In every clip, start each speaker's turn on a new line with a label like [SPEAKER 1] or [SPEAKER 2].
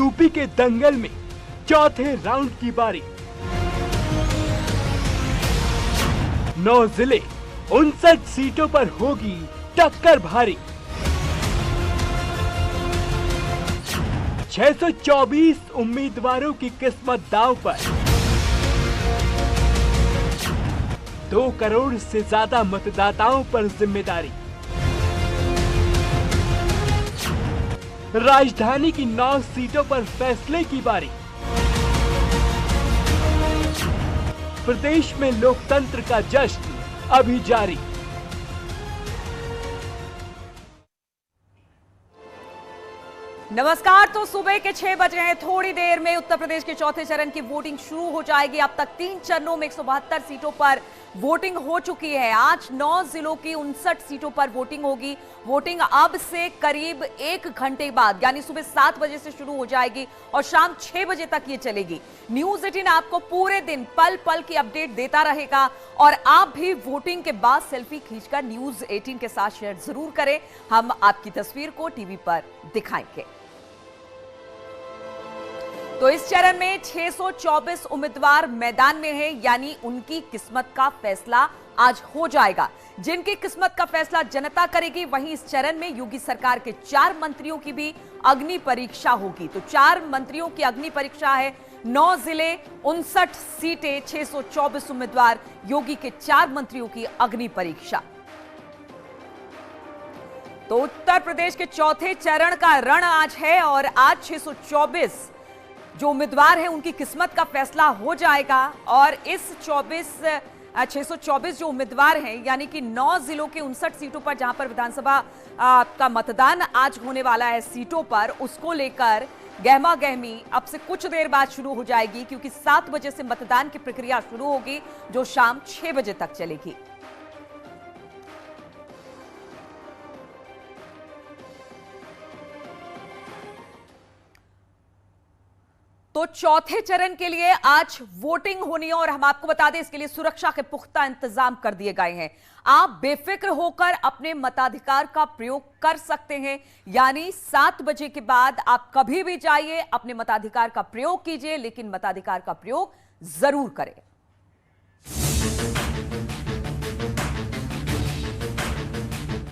[SPEAKER 1] UP के दंगल में चौथे राउंड की बारी। 9 जिले 59 सीटों पर होगी टक्कर भारी। 624 उम्मीदवारों की किस्मत दांव पर। 2 करोड़ से ज्यादा मतदाताओं पर जिम्मेदारी। राजधानी की 9 सीटों पर फैसले की बारी। प्रदेश में लोकतंत्र का जश्न अभी जारी।
[SPEAKER 2] नमस्कार। तो सुबह के 6 बजे हैं। थोड़ी देर में उत्तर प्रदेश के चौथे चरण की वोटिंग शुरू हो जाएगी। अब तक 3 चरणों में 172 सीटों पर वोटिंग हो चुकी है। आज 9 जिलों की 59 सीटों पर वोटिंग होगी। वोटिंग अब से करीब 1 घंटे बाद यानी सुबह 7 बजे से शुरू हो जाएगी और शाम 6 बजे तक ये चलेगी। न्यूज़ 18 आपको पूरे दिन पल पल की अपडेट देता रहेगा और आप भी वोटिंग के बाद सेल्फी खींचकर न्यूज़ 18 के साथ शेयर जरूर करें। हम आपकी तस्वीर को टीवी पर दिखाएंगे। तो इस चरण में 624 उम्मीदवार मैदान में हैं, यानी उनकी किस्मत का फैसला आज हो जाएगा। जिनकी किस्मत का फैसला जनता करेगी, वहीं इस चरण में योगी सरकार के 4 मंत्रियों की भी अग्नि परीक्षा होगी। तो 4 मंत्रियों की अग्नि परीक्षा है। 9 जिले 59 सीटें 624 उम्मीदवार, योगी के 4 मंत्रियों की अग्नि परीक्षा। तो उत्तर प्रदेश के चौथे चरण का रण आज है और आज 624 जो उम्मीदवार हैं उनकी किस्मत का फैसला हो जाएगा। और इस 624 जो उम्मीदवार हैं यानी कि 9 जिलों के 59 सीटों पर जहां पर विधानसभा का मतदान आज होने वाला है सीटों पर, उसको लेकर गहमा गहमी अब से कुछ देर बाद शुरू हो जाएगी, क्योंकि 7 बजे से मतदान की प्रक्रिया शुरू होगी जो शाम 6 बजे तक चलेगी। तो चौथे चरण के लिए आज वोटिंग होनी है और हम आपको बता दें इसके लिए सुरक्षा के पुख्ता इंतजाम कर दिए गए हैं। आप बेफिक्र होकर अपने मताधिकार का प्रयोग कर सकते हैं, यानी 7 बजे के बाद आप कभी भी जाइए, अपने मताधिकार का प्रयोग कीजिए, लेकिन मताधिकार का प्रयोग जरूर करें।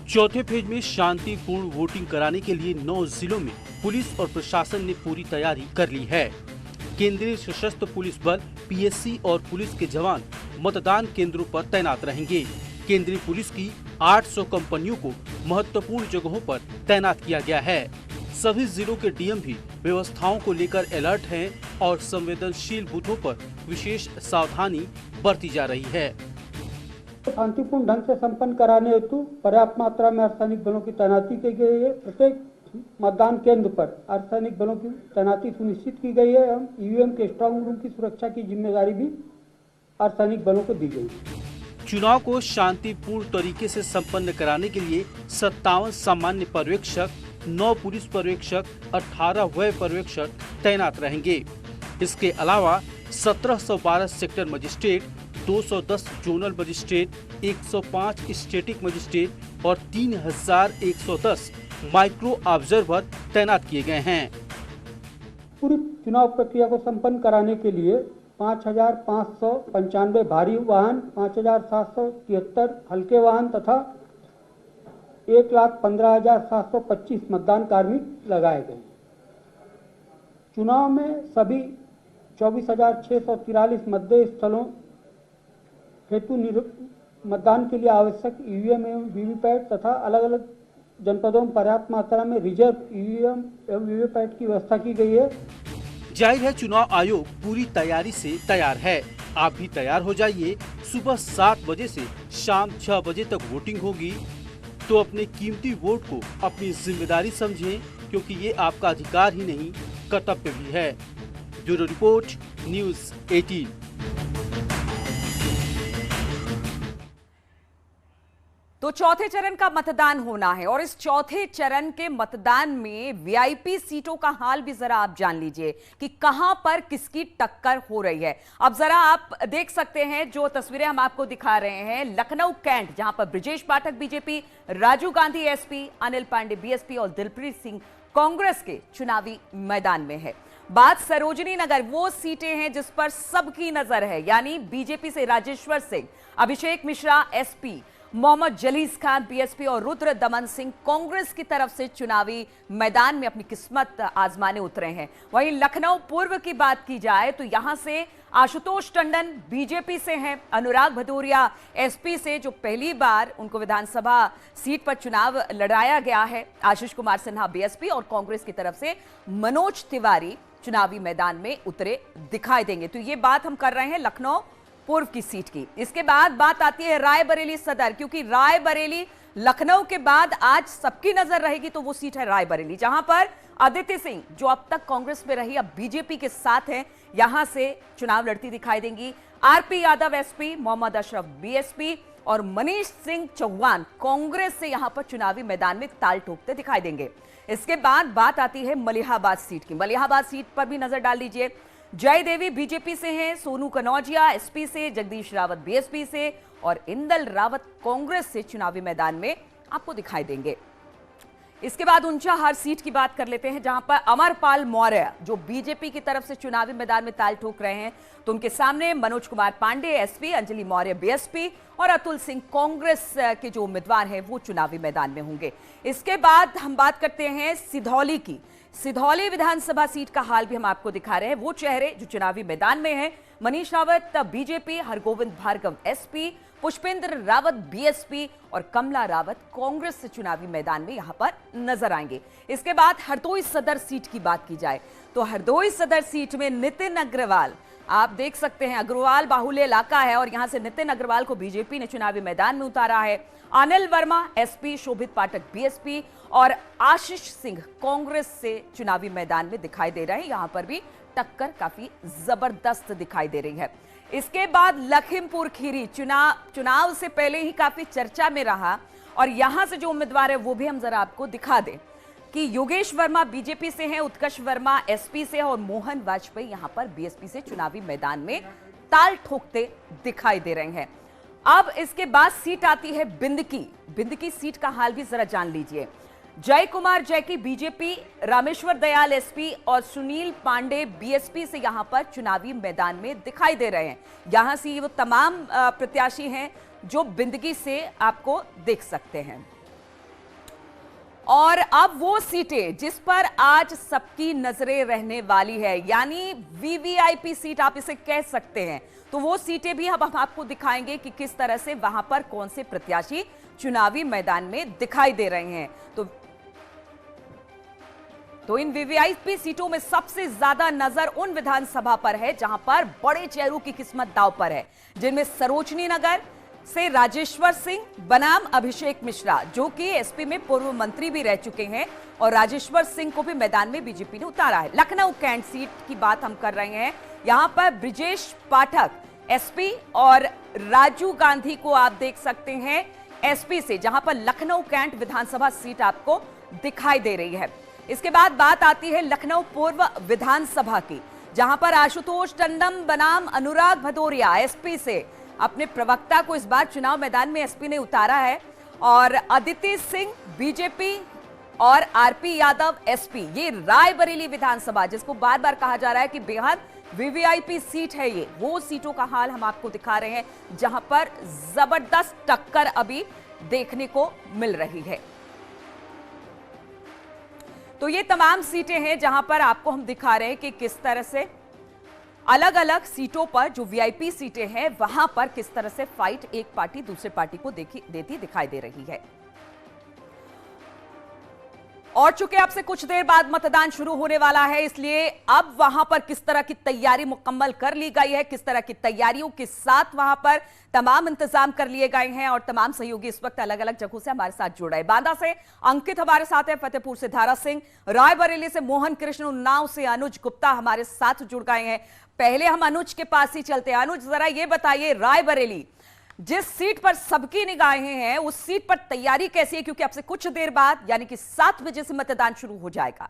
[SPEAKER 3] चौथे फेज में शांतिपूर्ण वोटिंग कराने के लिए 9 जिलों में पुलिस और प्रशासन ने पूरी तैयारी कर ली है। केंद्रीय सशस्त्र पुलिस बल, पीएससी और पुलिस के जवान मतदान केंद्रों पर तैनात रहेंगे। केंद्रीय पुलिस की 800 कंपनियों को महत्वपूर्ण जगहों पर तैनात किया गया है। सभी जिलों के डीएम भी व्यवस्थाओं को लेकर अलर्ट हैं और संवेदनशील बूथों पर विशेष सावधानी बरती जा रही है।
[SPEAKER 4] शांतिपूर्ण ढंग से संपन्न कराने हेतु पर्याप्त मात्रा में अर्धसैनिक बलों की तैनाती की गई है। प्रत्येक मतदान केंद्र पर अर्धसैनिक बलों की तैनाती सुनिश्चित की गई है एवं ईवीएम के स्ट्रांग रूम की सुरक्षा की जिम्मेदारी भी अर्धसैनिक बलों को दी गई है।
[SPEAKER 3] चुनाव को शांतिपूर्ण तरीके से संपन्न कराने के लिए 57 सामान्य पर्यवेक्षक, 9 पुलिस पर्यवेक्षक, 18 व्यय पर्यवेक्षक तैनात रहेंगे। इसके अलावा 1712 sector magistrate, 210 zonal magistrate, 105 static magistrate और 3110 माइक्रो ऑब्जर्वर तैनात किए गए हैं।
[SPEAKER 4] पूरी चुनाव प्रक्रिया को संपन्न कराने के लिए 5595 भारी वाहन, 5773 हल्के वाहन तथा 1,15,725 मतदान कार्मिक लगाए गए। चुनाव में सभी 24,643 मतदेय स्थलों हेतु मतदान के लिए आवश्यक ईवीएम एवं वीवीपैट तथा अलग अलग जनपदों में पर्याप्त मात्रा में रिजर्व ईवीएम एवं वीवीपैट की व्यवस्था की गई है।
[SPEAKER 3] जाहिर है चुनाव आयोग पूरी तैयारी से तैयार है। आप भी तैयार हो जाइए। सुबह 7 बजे से शाम 6 बजे तक वोटिंग होगी, तो अपने कीमती वोट को अपनी जिम्मेदारी समझें, क्योंकि ये आपका अधिकार ही नहीं कर्तव्य भी है। Bureau report, news 18।
[SPEAKER 2] तो चौथे चरण का मतदान होना है और इस चौथे चरण के मतदान में वीआईपी सीटों का हाल भी जरा आप जान लीजिए कि कहां पर किसकी टक्कर हो रही है। अब जरा आप देख सकते हैं जो तस्वीरें हम आपको दिखा रहे हैं, लखनऊ कैंट जहां पर Brijesh Pathak BJP, Rajiv Gandhi SP, Anil Pandey BSP और दिलप्रीत सिंह कांग्रेस के चुनावी मैदान में है। बात सरोजनी नगर, वो सीटें हैं जिस पर सबकी नजर है, यानी बीजेपी से राजेश्वर सिंह, अभिषेक मिश्रा एसपी, मोहम्मद जलीस खान बीएसपी और रुद्र दमन सिंह कांग्रेस की तरफ से चुनावी मैदान में अपनी किस्मत आजमाने उतरे हैं। वहीं लखनऊ पूर्व की बात की जाए तो यहां से आशुतोष टंडन बीजेपी से हैं, अनुराग भदौरिया एसपी से, जो पहली बार उनको विधानसभा सीट पर चुनाव लड़ाया गया है, आशीष कुमार सिन्हा बीएसपी और कांग्रेस की तरफ से मनोज तिवारी चुनावी मैदान में उतरे दिखाई देंगे। तो ये बात हम कर रहे हैं लखनऊ पूर्व की सीट की। इसके बाद बात आती है रायबरेली सदर, क्योंकि रायबरेली लखनऊ के बाद आज सबकी नजर रहेगी तो वो सीट है रायबरेली, जहां पर अदिति सिंह, जो अब तक कांग्रेस में रही अब बीजेपी के साथ हैं, यहां से चुनाव लड़ती दिखाई देंगी। RP Yadav SP, Mohammad Ashraf BSP और मनीष सिंह चौहान कांग्रेस से यहां पर चुनावी मैदान में ताल ठोकते दिखाई देंगे। इसके बाद बात आती है मलिहाबाद सीट की। मलिहाबाद सीट पर भी नजर डाल लीजिए। जय देवी बीजेपी से हैं, सोनू कनौजिया एसपी से, जगदीश रावत बीएसपी से और इंदल रावत कांग्रेस से चुनावी मैदान में आपको दिखाई देंगे। इसके बाद ऊंचाहार सीट की बात कर लेते हैं, जहां पर अमरपाल मौर्य जो बीजेपी की तरफ से चुनावी मैदान में ताल ठोक रहे हैं, तो उनके सामने मनोज कुमार पांडे एसपी, अंजलि मौर्य बीएसपी और अतुल सिंह कांग्रेस के जो उम्मीदवार हैं वो चुनावी मैदान में होंगे। इसके बाद हम बात करते हैं सिधौली की। सिधौली विधानसभा सीट का हाल भी हम आपको दिखा रहे हैं। वो चेहरे जो चुनावी मैदान में हैं, Manish Rawat BJP, Hargovind Bhargava SP, Pushpendra Rawat BSP और कमला रावत कांग्रेस से चुनावी मैदान में यहां पर नजर आएंगे। इसके बाद हरदोई सदर सीट की बात की जाए तो हरदोई सदर सीट में नितिन अग्रवाल, आप देख सकते हैं अग्रवाल बाहुल्य इलाका है और यहां से नितिन अग्रवाल को बीजेपी ने चुनावी मैदान में उतारा है। अनिल वर्मा एसपी, शोभित पाठक बीएसपी और आशीष सिंह कांग्रेस से चुनावी मैदान में दिखाई दे रहे हैं। यहां पर भी टक्कर काफी जबरदस्त दिखाई दे रही है। इसके बाद लखीमपुर खीरी चुनाव से पहले ही काफी चर्चा में रहा और यहां से जो उम्मीदवार है वो भी हम जरा आपको दिखा दें कि योगेश वर्मा बीजेपी से हैं, उत्कर्ष वर्मा एसपी से और मोहन वाजपेयी यहां पर बीएसपी से चुनावी मैदान में ताल ठोकते दिखाई दे रहे हैं। अब इसके बाद सीट आती है बिंदकी सीट का हाल भी जरा जान लीजिए। जय कुमार जैकी बीजेपी, रामेश्वर दयाल एसपी और सुनील पांडे बीएसपी से यहां पर चुनावी मैदान में दिखाई दे रहे हैं। यहां से वो तमाम प्रत्याशी हैं जो बिंदकी से आपको देख सकते हैं। और अब वो सीटें जिस पर आज सबकी नजरें रहने वाली है, यानी वीवीआईपी सीट आप इसे कह सकते हैं, तो वो सीटें भी अब हम आपको दिखाएंगे कि किस तरह से वहां पर कौन से प्रत्याशी चुनावी मैदान में दिखाई दे रहे हैं। तो इन वीवीआईपी सीटों में सबसे ज्यादा नजर उन विधानसभा पर है जहां पर बड़े चेहरों की किस्मत दांव पर है, जिनमें सरोजनी नगर से राजेश्वर सिंह बनाम अभिषेक मिश्रा, जो कि एसपी में पूर्व मंत्री भी रह चुके हैं और राजेश्वर सिंह को भी मैदान में बीजेपी ने उतारा है। लखनऊ कैंट सीट की बात हम कर रहे हैं, यहां पर ब्रिजेश पाठक एसपी और राजू गांधी को आप देख सकते हैं एसपी से, जहां पर लखनऊ कैंट विधानसभा सीट आपको दिखाई दे रही है। इसके बाद बात आती है लखनऊ पूर्व विधानसभा की, जहां पर आशुतोष टंडन बनाम अनुराग भदौरिया एसपी से अपने प्रवक्ता को इस बार चुनाव मैदान में एसपी ने उतारा है और अदिति सिंह बीजेपी और आरपी यादव एसपी। ये रायबरेली विधानसभा जिसको बार बार कहा जा रहा है कि बेहद वीवीआईपी सीट है, ये वो सीटों का हाल हम आपको दिखा रहे हैं जहां पर जबरदस्त टक्कर अभी देखने को मिल रही है। तो ये तमाम सीटें हैं जहां पर आपको हम दिखा रहे हैं कि किस तरह से अलग अलग सीटों पर जो वीआईपी सीटें हैं वहां पर किस तरह से फाइट एक पार्टी दूसरे पार्टी को देती दिखाई दे रही है। और चूंकि आपसे कुछ देर बाद मतदान शुरू होने वाला है, इसलिए अब वहां पर किस तरह की तैयारी मुकम्मल कर ली गई है, किस तरह की तैयारियों के साथ वहां पर तमाम इंतजाम कर लिए गए हैं और तमाम सहयोगी इस वक्त अलग अलग जगहों से हमारे साथ जुड़ रहे हैं। बांदा से अंकित हमारे साथ है, फतेहपुर से धारा सिंह, रायबरेली से मोहन कृष्ण, उन्नाव से अनुज गुप्ता हमारे साथ जुड़ गए हैं। पहले हम अनुज के पास ही चलते हैं। अनुज, जरा ये बताइए, रायबरेली जिस सीट पर सबकी निगाहें हैं उस सीट पर तैयारी कैसी है, क्योंकि आपसे कुछ देर बाद यानी कि 7 बजे से मतदान शुरू हो जाएगा।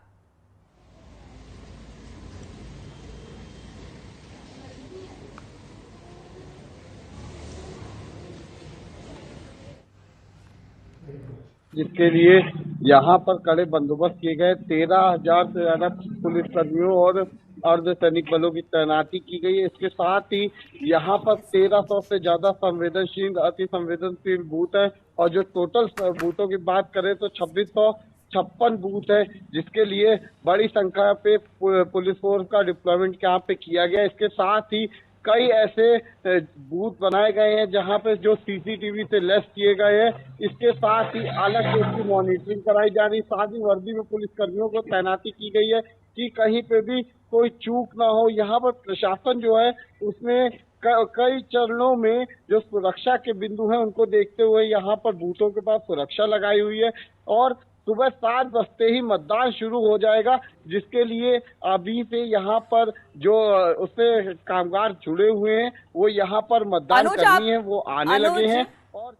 [SPEAKER 5] जिसके लिए यहाँ पर कड़े बंदोबस्त किए गए, 13,000 से ज्यादा पुलिसकर्मियों और अर्धसैनिक बलों की तैनाती की गई है। इसके साथ ही यहाँ पर 1300 से ज्यादा संवेदनशील, अति संवेदनशील बूथ है और जो टोटल बूथों की बात करें तो 2656 बूथ है, जिसके लिए बड़ी संख्या पे पुलिस फोर्स का डिप्लॉयमेंट यहाँ पे किया गया। इसके साथ ही कई ऐसे बूथ बनाए गए हैं जहां पे जो सीसीटीवी से लेस किए गए हैं। इसके साथ ही अलग से इसकी मॉनिटरिंग कराई जा रही, साथ ही वर्दी में पुलिस कर्मियों को तैनाती की गई है कि कहीं पे भी कोई चूक ना हो। यहाँ पर प्रशासन जो है उसमें कई चरणों में जो सुरक्षा के बिंदु हैं उनको देखते हुए यहाँ पर बूथों के पास सुरक्षा लगाई हुई है और सुबह 7 बजते ही मतदान शुरू हो जाएगा, जिसके लिए अभी से यहाँ पर जो उससे कामगार जुड़े हुए हैं वो यहाँ पर मतदान करनी है, वो आने लगे हैं। और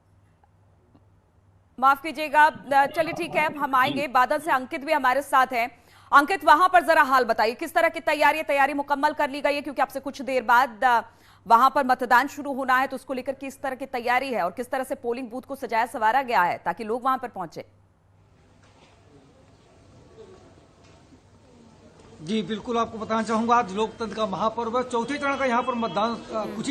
[SPEAKER 2] माफ कीजिएगा, चलिए ठीक है, हम आएंगे। बादल से अंकित भी हमारे साथ हैं। अंकित, वहां पर जरा हाल बताइए, किस तरह की तैयारी मुकम्मल कर ली गई है? क्योंकि आपसे कुछ देर बाद वहां पर मतदान शुरू होना है, तो उसको लेकर किस तरह की तैयारी है और किस तरह से पोलिंग बूथ को सजाया संवारा गया है ताकि लोग वहां पर पहुंचे?
[SPEAKER 6] जी बिल्कुल, आपको बताना चाहूंगा आज लोकतंत्र का महापर्व है। चौथे चरण का यहाँ पर मतदान कुछ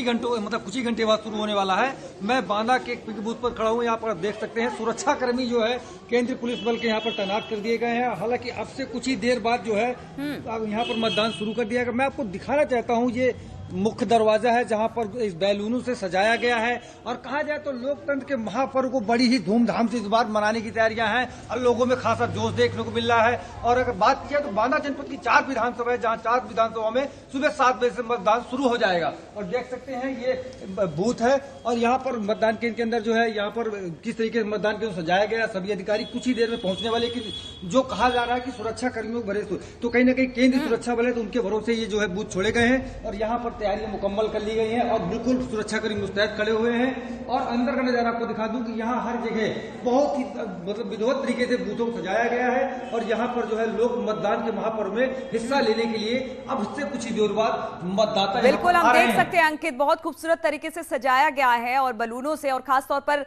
[SPEAKER 6] ही घंटे बाद शुरू होने वाला है। मैं बांदा के एक बूथ पर खड़ा हूँ। यहाँ पर आप देख सकते हैं सुरक्षाकर्मी जो है केंद्रीय पुलिस बल के यहाँ पर तैनात कर दिए गए हैं। हालांकि अब से कुछ ही देर बाद जो है यहाँ पर मतदान शुरू कर दिया गया। मैं आपको दिखाना चाहता हूँ, ये मुख्य दरवाजा है जहां पर इस बैलूनों से सजाया गया है और कहा जाए तो लोकतंत्र के महापर्व को बड़ी ही धूमधाम से इस बार मनाने की तैयारियां हैं और लोगों में खासा जोश देखने को मिल रहा है। और अगर बात की जाए तो बांदा जनपद की 4 विधानसभा है, जहां 4 विधानसभा में सुबह 7 बजे से मतदान शुरू हो जाएगा। और देख सकते हैं ये बूथ है और यहाँ पर मतदान केंद्र के अंदर जो है यहाँ पर किस तरीके से मतदान केंद्र सजाया गया। सभी अधिकारी कुछ ही देर में पहुंचने वाले, लेकिन जो कहा जा रहा है कि सुरक्षा कर्मियों को भरे तो कहीं ना कहीं केंद्रीय सुरक्षा बल है, तो उनके भरोसे ये जो है बूथ छोड़े गए हैं और यहाँ पर तैयारियां मुकम्मल कर ली गई हैं और बिल्कुल सुरक्षाकर्मी मुस्तैद खड़े हुए हैं। और अंदर का नजारा आपको दिखा दूं कि यहाँ हर जगह बहुत ही मतलब विधिवत तरीके से बूथों को सजाया गया है और यहाँ पर जो है लोग मतदान के महापर्व में हिस्सा लेने के लिए अब इससे कुछ ही देर बाद मतदाता
[SPEAKER 2] बिल्कुल हम देख सकते हैं अंकित, बहुत खूबसूरत तरीके से सजाया गया है और बलूनों से, और खासतौर पर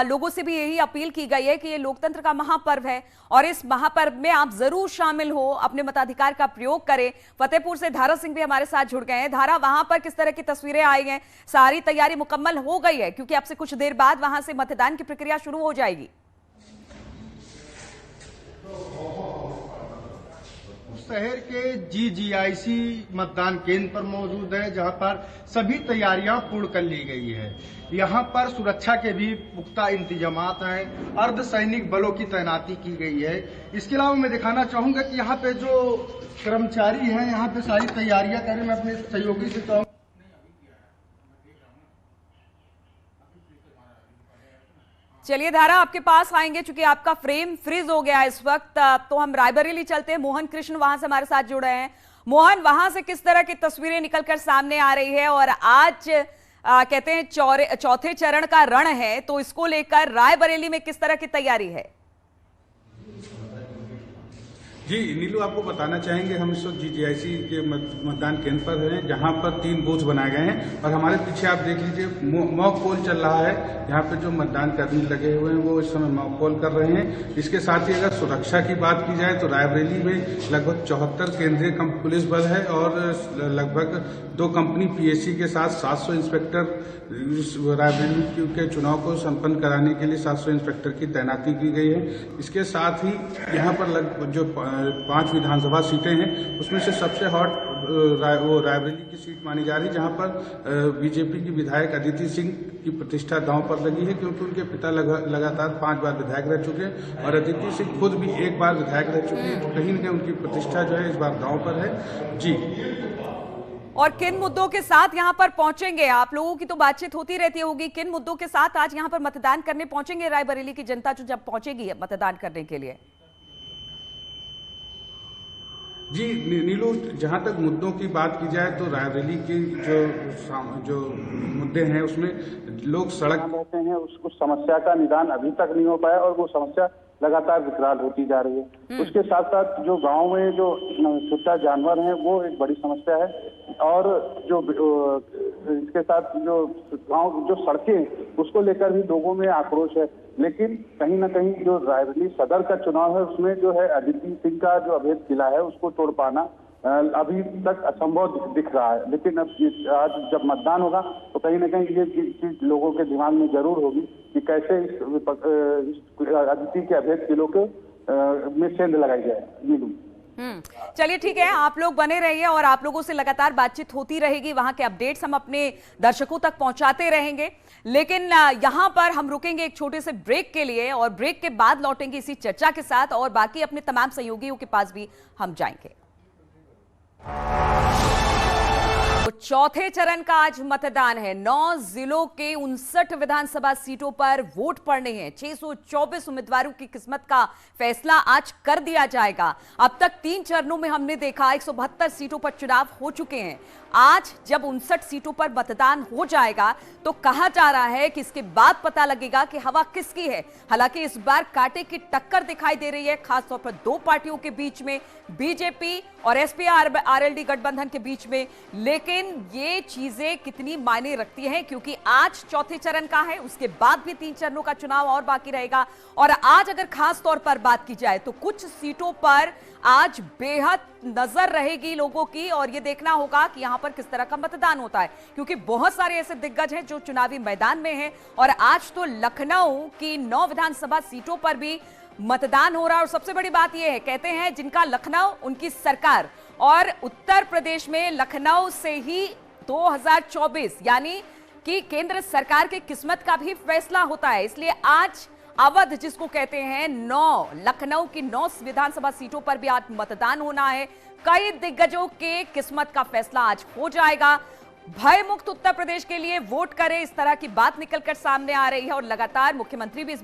[SPEAKER 2] लोगों से भी यही अपील की गई है कि ये लोकतंत्र का महापर्व है और इस महापर्व में आप जरूर शामिल हो, अपने मताधिकार का प्रयोग करें। फतेहपुर से धारा सिंह भी हमारे साथ जुड़ गए हैं। धारा, वहां पर किस तरह की तस्वीरें आई हैं? सारी तैयारी मुकम्मल हो गई है क्योंकि अब से कुछ देर बाद वहां से मतदान की प्रक्रिया शुरू हो जाएगी।
[SPEAKER 7] शहर के जीजीआईसी मतदान केंद्र पर मौजूद है, जहां पर सभी तैयारियां पूर्ण कर ली गई है। यहां पर सुरक्षा के भी पुख्ता इंतजामात हैं, अर्धसैनिक बलों की तैनाती की गई है। इसके अलावा मैं दिखाना चाहूंगा कि यहाँ पे जो कर्मचारी हैं यहाँ पे सारी तैयारियां करें। मैं अपने सहयोगी से चाहूंगा।
[SPEAKER 2] चलिए धारा, आपके पास आएंगे, चूंकि आपका फ्रेम फ्रीज हो गया है इस वक्त, तो हम रायबरेली चलते हैं। मोहन कृष्ण वहां से हमारे साथ जुड़े हैं। मोहन, वहां से किस तरह की तस्वीरें निकलकर सामने आ रही है? और आज कहते हैं चौथे चरण का रण है, तो इसको लेकर रायबरेली में किस तरह की तैयारी है?
[SPEAKER 8] जी नीलू, आपको बताना चाहेंगे हम इस वक्त जीजीआईसी के मतदान केंद्र पर हैं, जहां पर 3 बूथ बनाए गए हैं और हमारे पीछे आप देख लीजिए मॉक पोल चल रहा है। यहाँ पे जो मतदान कर्मी लगे हुए हैं वो इस समय मॉक पोल कर रहे हैं। इसके साथ ही अगर सुरक्षा की बात की जाए तो रायबरेली में लगभग 74 केंद्रीय पुलिस बल है और लगभग 2 कंपनी पीएससी के साथ 700 इंस्पेक्टर रायबरेली के चुनाव को संपन्न कराने के लिए 700 इंस्पेक्टर की तैनाती की गई है। इसके साथ ही यहाँ पर लगभग जो 5 विधानसभा सीटें हैं उसमें से सबसे हॉट वो रायबरेली की सीट मानी जा रही है, जहां पर बीजेपी की विधायक अदिति सिंह की प्रतिष्ठा दांव पर लगी है, क्योंकि उनके पिता लगातार 5 बार विधायक रह चुके हैं और अदिति सिंह खुद भी 1 बार विधायक रह चुके हैं। तो कहीं न कहीं उनकी प्रतिष्ठा जो है इस बार दांव पर है। जी,
[SPEAKER 2] और किन मुद्दों के साथ यहां पर पहुंचेंगे? आप लोगों की तो बातचीत होती रहती होगी, किन मुद्दों के साथ आज यहां पर मतदान करने पहुंचेंगे रायबरेली की जनता जो जब पहुंचेगी मतदान करने के लिए?
[SPEAKER 8] जी नीलू, जहां तक मुद्दों की बात की जाए तो रायबरेली के जो मुद्दे हैं उसमें लोग सड़क
[SPEAKER 9] रहते हैं, उस समस्या का निदान अभी तक नहीं हो पाया और वो समस्या लगातार विकराल होती जा रही है। उसके साथ साथ जो गांव में जो छुट्टा जानवर हैं वो एक बड़ी समस्या है और जो इसके साथ जो गांव जो सड़कें उसको लेकर भी लोगों में आक्रोश है। लेकिन कहीं ना कहीं जो रायबरेली सदर का चुनाव है उसमें जो है अदिति सिंह का जो अवैध किला है उसको तोड़ पाना अभी तक असंभव दिख रहा है। लेकिन अब आज जब मतदान होगा तो कहीं ना कहीं ये चीज लोगों के दिमाग में जरूर होगी कि कैसे इस अदिति के अभेद किलो के में सेंध लगाई जाए। नीलू,
[SPEAKER 2] चलिए ठीक है, आप लोग बने रहिए और आप लोगों से लगातार बातचीत होती रहेगी, वहां के अपडेट्स हम अपने दर्शकों तक पहुंचाते रहेंगे। लेकिन यहां पर हम रुकेंगे एक छोटे से ब्रेक के लिए और ब्रेक के बाद लौटेंगे इसी चर्चा के साथ और बाकी अपने तमाम सहयोगियों के पास भी हम जाएंगे। तो चौथे चरण का आज मतदान है। 9 जिलों के 59 विधानसभा सीटों पर वोट पड़ने हैं। 624 उम्मीदवारों की किस्मत का फैसला आज कर दिया जाएगा। अब तक 3 चरणों में हमने देखा 172 सीटों पर चुनाव हो चुके हैं। आज जब 59 सीटों पर मतदान हो जाएगा तो कहा जा रहा है कि इसके बाद पता लगेगा कि हवा किसकी है। हालांकि इस बार कांटे की टक्कर दिखाई दे रही है, खासतौर पर 2 पार्टियों के बीच में, बीजेपी और एसपी आरएलडी गठबंधन के बीच में। लेकिन ये चीजें कितनी मायने रखती हैं, क्योंकि आज चौथे चरण का है, उसके बाद भी 3 चरणों का चुनाव और बाकी रहेगा। और आज अगर खास तौर पर बात की जाए तो कुछ सीटों पर आज बेहद नजर रहेगी लोगों की और ये देखना होगा कि यहां पर किस तरह का मतदान होता है, क्योंकि बहुत सारे ऐसे दिग्गज हैं जो चुनावी मैदान में हैं। और आज तो लखनऊ की 9 विधानसभा सीटों पर भी मतदान हो रहा है। और सबसे बड़ी बात यह है, कहते हैं जिनका लखनऊ उनकी सरकार, और उत्तर प्रदेश में लखनऊ से ही 2024 यानी कि केंद्र सरकार की किस्मत का भी फैसला होता है। इसलिए आज अवध जिसको कहते हैं, 9 लखनऊ की 9 विधानसभा सीटों पर भी आज मतदान होना है। कई दिग्गजों के किस्मत का फैसला आज हो जाएगा। भय मुक्त उत्तर प्रदेश के लिए वोट करें, इस तरह की बात निकलकर सामने आ रही है और लगातार मुख्यमंत्री भी इस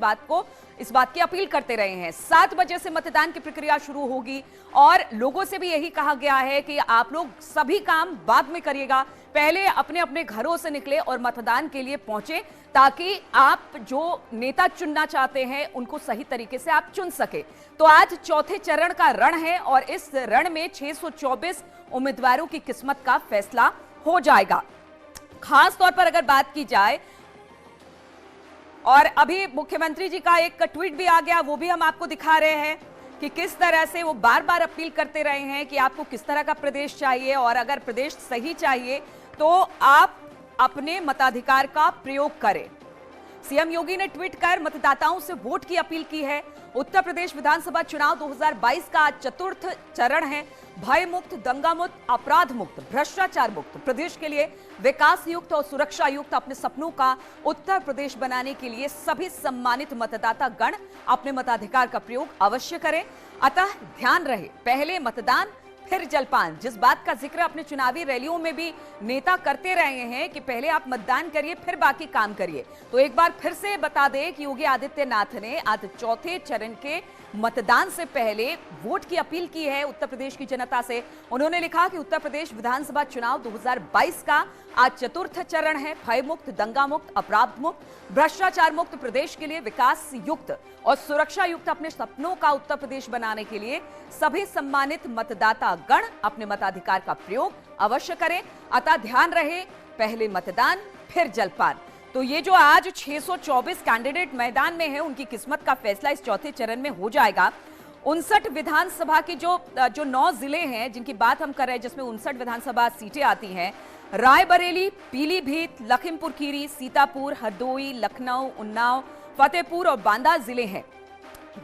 [SPEAKER 2] बात की अपील करते रहे हैं। 7 बजे से मतदान की प्रक्रिया शुरू होगी और लोगों से भी यही कहा गया है कि आप लोग सभी काम बाद में करिएगा, पहले अपने अपने घरों से निकले और मतदान के लिए पहुंचे, ताकि आप जो नेता चुनना चाहते हैं उनको सही तरीके से आप चुन सके। तो आज चौथे चरण का रण है और इस रण में 624 उम्मीदवारों की किस्मत का फैसला हो जाएगा। खास तौर पर अगर बात की जाए, और अभी मुख्यमंत्री जी का एक ट्वीट भी आ गया, वो भी हम आपको दिखा रहे हैं कि किस तरह से वो बार बार अपील करते रहे हैं कि आपको किस तरह का प्रदेश चाहिए और अगर प्रदेश सही चाहिए तो आप अपने मताधिकार का प्रयोग करें। सीएम योगी ने ट्वीट कर मतदाताओं से वोट की अपील की है। उत्तर प्रदेश विधानसभा चुनाव 2022 का आज चतुर्थ चरण है। भय मुक्त, दंगा मुक्त, अपराध मुक्त, भ्रष्टाचार मुक्त प्रदेश के लिए विकास युक्त और सुरक्षा युक्त अपने सपनों का उत्तर प्रदेश बनाने के लिए सभी सम्मानित मतदाता गण अपने मताधिकार का प्रयोग अवश्य करें। अतः ध्यान रहे, पहले मतदान फिर जलपान। जिस बात का जिक्र अपने चुनावी रैलियों में भी नेता करते रहे हैं कि पहले आप मतदान करिए फिर बाकी काम करिए, तो एक बार फिर से बता दें कि योगी आदित्यनाथ ने आज चौथे चरण के मतदान से पहले वोट की अपील की है उत्तर प्रदेश की जनता से। उन्होंने लिखा कि उत्तर प्रदेश विधानसभा चुनाव 2022 का आज चतुर्थ चरण है। भय मुक्त, दंगा मुक्त, अपराध मुक्त, भ्रष्टाचार मुक्त प्रदेश के लिए विकास युक्त और सुरक्षा युक्त अपने सपनों का उत्तर प्रदेश बनाने के लिए सभी सम्मानित मतदाता गण अपने मताधिकार का प्रयोग अवश्य करें। अतः ध्यान रहे, पहले मतदान फिर जलपान। तो ये जो आज 624 कैंडिडेट मैदान में हैं, उनकी किस्मत का फैसला इस चौथे चरण में हो जाएगा। 59 विधानसभा की जो 9 जिले हैं जिनकी बात हम कर रहे हैं, जिसमें 59 विधानसभा सीटें आती हैं, रायबरेली, पीलीभीत, लखीमपुर खीरी, सीतापुर, हरदोई, लखनऊ, उन्नाव, फतेहपुर और बांदा जिले हैं,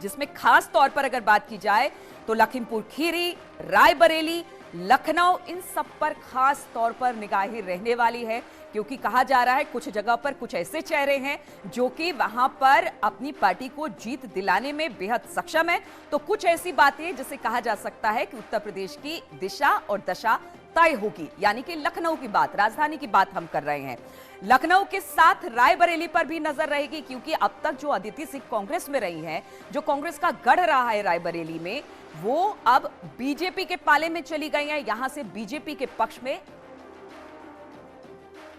[SPEAKER 2] जिसमें खास तौर पर अगर बात की जाए तो लखीमपुर खीरी, रायबरेली, लखनऊ, इन सब पर खास तौर पर निगाहें रहने वाली है, क्योंकि कहा जा रहा है कुछ जगह पर कुछ ऐसे चेहरे हैं जो कि वहां पर अपनी पार्टी को जीत दिलाने में बेहद सक्षम है। तो कुछ ऐसी बातें जिसे कहा जा सकता है कि उत्तर प्रदेश की दिशा और दशा तय होगी, यानी कि लखनऊ की बात, राजधानी की बात हम कर रहे हैं। लखनऊ के साथ रायबरेली पर भी नजर रहेगी, क्योंकि अब तक जो अदिति सिंह कांग्रेस में रही हैं, जो कांग्रेस का गढ़ रहा है रायबरेली में, वो अब बीजेपी के पाले में चली गई हैं। यहां से बीजेपी के पक्ष में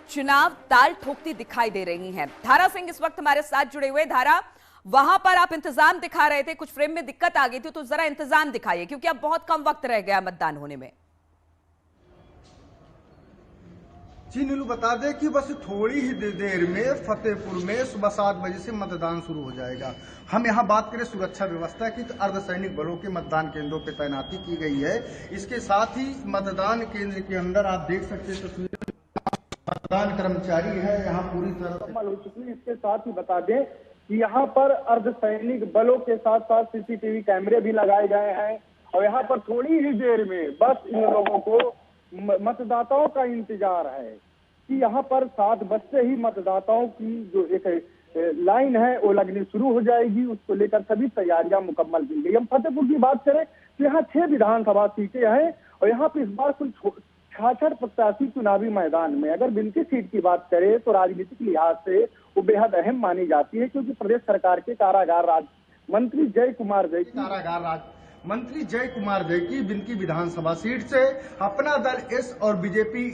[SPEAKER 2] चुनाव ताल ठोकती दिखाई दे रही हैं। धारा सिंह इस वक्त हमारे साथ जुड़े हुए। धारा, वहां पर आप इंतजाम दिखा रहे थे, कुछ फ्रेम में दिक्कत आ गई थी, तो जरा इंतजाम दिखाइए, क्योंकि अब बहुत कम वक्त रह गया मतदान होने में।
[SPEAKER 7] जी नीलू, बता दें कि बस थोड़ी ही देर में फतेहपुर में सुबह 7 बजे से मतदान शुरू हो जाएगा। हम यहाँ बात करें सुरक्षा व्यवस्था की, तो अर्धसैनिक बलों के मतदान केंद्रों पर तैनाती की गई है। इसके साथ ही मतदान केंद्र के अंदर आप देख सकते हैं तस्वीर, मतदान कर्मचारी है यहाँ पूरी तरह
[SPEAKER 9] मुकम्मल हो चुकी है। इसके साथ ही बता दें कि यहाँ पर अर्धसैनिक बलों के साथ साथ CCTV कैमरे भी लगाए गए हैं और यहाँ पर थोड़ी ही देर में बस इन लोगों को मतदाताओं का इंतजार है कि यहाँ पर 7 बजते ही मतदाताओं की जो एक लाइन है वो लगनी शुरू हो जाएगी। उसको लेकर सभी तैयारियां मुकम्मल की गई। हम फतेहपुर की बात करें तो यहाँ 6 विधानसभा सीटें हैं और यहाँ पे इस बार कुल 66 प्रत्याशी चुनावी मैदान में। अगर बिनती सीट की बात करें तो राजनीतिक लिहाज से वो बेहद अहम मानी जाती है, क्योंकि प्रदेश सरकार के कारागार राज्य मंत्री जय कुमार जय की बिनकी विधानसभा सीट से अपना दल एस और बीजेपी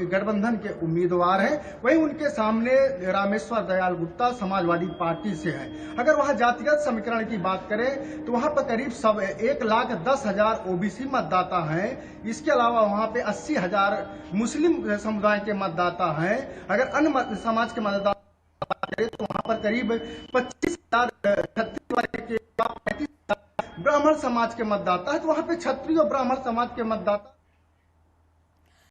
[SPEAKER 9] गठबंधन के उम्मीदवार हैं। वहीं उनके सामने रामेश्वर दयाल गुप्ता समाजवादी पार्टी से हैं। अगर वहां जातिगत समीकरण की बात करें तो वहां पर करीब 1,10,000 OBC मतदाता हैं। इसके अलावा वहां पे 80,000 मुस्लिम समुदाय के मतदाता हैं। अगर अन्य समाज के मतदाता करें तो वहां पर करीब 25,000 छत्तीसगढ़ के 35,000 ब्राह्मण समाज के मतदाता है। तो वहां पे क्षत्रिय और ब्राह्मण समाज के मतदाता